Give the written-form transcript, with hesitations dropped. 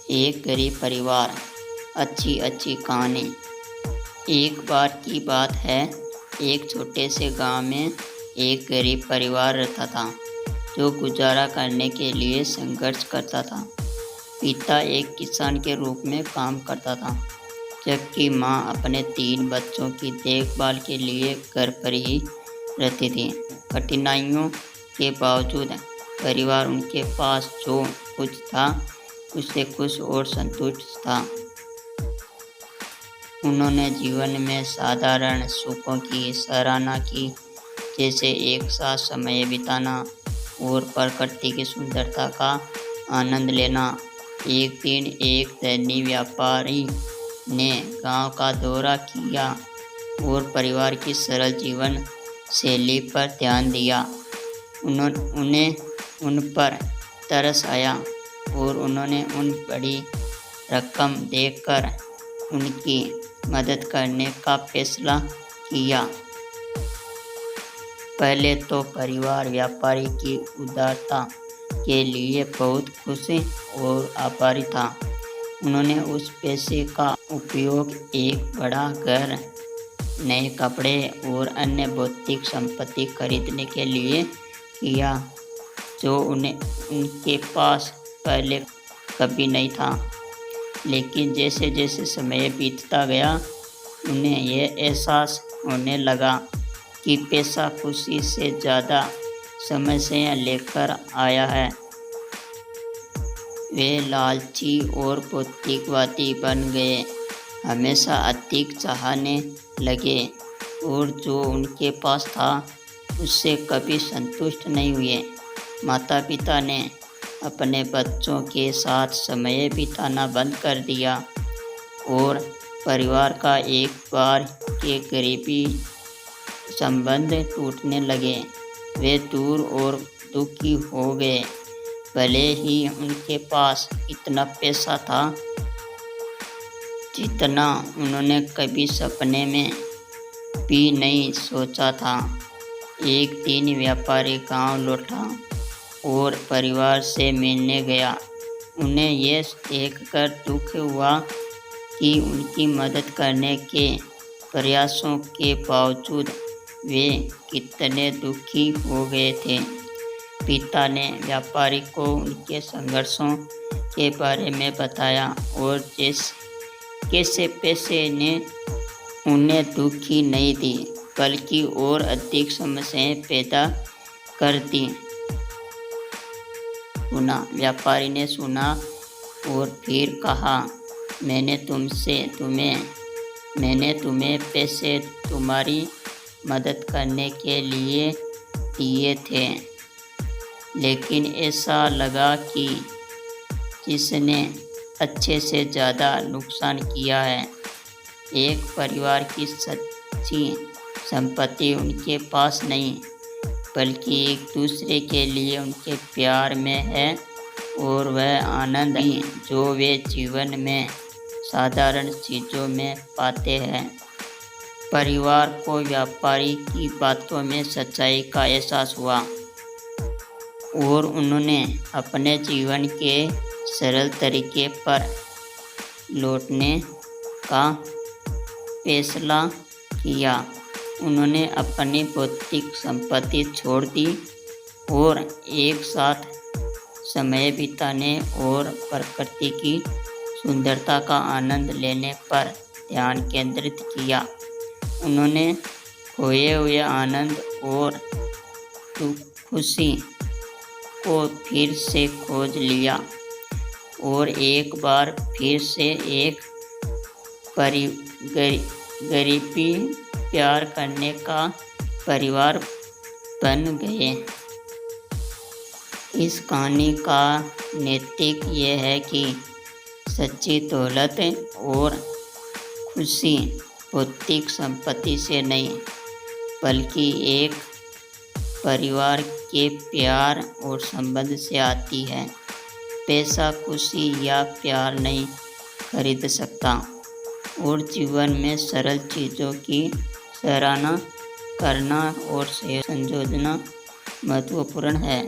एक गरीब परिवार। अच्छी अच्छी कहानी। एक बार की बात है, एक छोटे से गांव में एक गरीब परिवार रहता था जो गुजारा करने के लिए संघर्ष करता था। पिता एक किसान के रूप में काम करता था, जबकि माँ अपने 3 बच्चों की देखभाल के लिए घर पर ही रहती थी। कठिनाइयों के बावजूद परिवार उनके पास जो कुछ था उससे खुश और संतुष्ट था। उन्होंने जीवन में साधारण सुखों की सराहना की, जैसे एक साथ समय बिताना और प्रकृति की सुंदरता का आनंद लेना। एक दिन एक धनी व्यापारी ने गांव का दौरा किया और परिवार की सरल जीवन शैली पर ध्यान दिया। उन्हें उन पर तरस आया और उन्होंने उन बड़ी रकम देकर उनकी मदद करने का फैसला किया। पहले तो परिवार व्यापारी की उदारता के लिए बहुत खुश और आभारी था। उन्होंने उस पैसे का उपयोग एक बड़ा घर, नए कपड़े और अन्य भौतिक संपत्ति खरीदने के लिए किया, जो उनके पास पहले कभी नहीं था। लेकिन जैसे जैसे समय बीतता गया, उन्हें यह एहसास होने लगा कि पैसा खुशी से ज़्यादा समस्याएं लेकर आया है। वे लालची और भौतिकवादी बन गए, हमेशा अधिक चाहने लगे और जो उनके पास था उससे कभी संतुष्ट नहीं हुए। माता पिता ने अपने बच्चों के साथ समय बिताना बंद कर दिया और परिवार का एक बार के करीबी संबंध टूटने लगे। वे दूर और दुखी हो गए। भले ही उनके पास इतना पैसा था जितना उन्होंने कभी सपने में भी नहीं सोचा था। एक दिन व्यापारी गांव लौटा और परिवार से मिलने गया। उन्हें यह देखकर दुख हुआ कि उनकी मदद करने के प्रयासों के बावजूद वे कितने दुखी हो गए थे। पिता ने व्यापारी को उनके संघर्षों के बारे में बताया और कैसे पैसे ने उन्हें दुखी नहीं दी, बल्कि और अधिक समस्याएं पैदा कर दी। व्यापारी ने सुना और फिर कहा, मैंने तुम्हें पैसे तुम्हारी मदद करने के लिए दिए थे, लेकिन ऐसा लगा कि जिसने अच्छे से ज़्यादा नुकसान किया है। एक परिवार की सच्ची संपत्ति उनके पास नहीं, बल्कि एक दूसरे के लिए उनके प्यार में है और वह आनंद जो वे जीवन में साधारण चीज़ों में पाते हैं। परिवार को व्यापारी की बातों में सच्चाई का एहसास हुआ और उन्होंने अपने जीवन के सरल तरीके पर लौटने का फैसला किया। उन्होंने अपनी भौतिक संपत्ति छोड़ दी और एक साथ समय बिताने और प्रकृति की सुंदरता का आनंद लेने पर ध्यान केंद्रित किया। उन्होंने खोए हुए आनंद और खुशी को फिर से खोज लिया और एक बार फिर से एक गरीबी प्यार करने का परिवार बन गए। इस कहानी का नैतिक यह है कि सच्ची दौलत और खुशी भौतिक संपत्ति से नहीं, बल्कि एक परिवार के प्यार और संबंध से आती है। पैसा खुशी या प्यार नहीं खरीद सकता और जीवन में सरल चीज़ों की सराहना करना और संजोना महत्वपूर्ण है।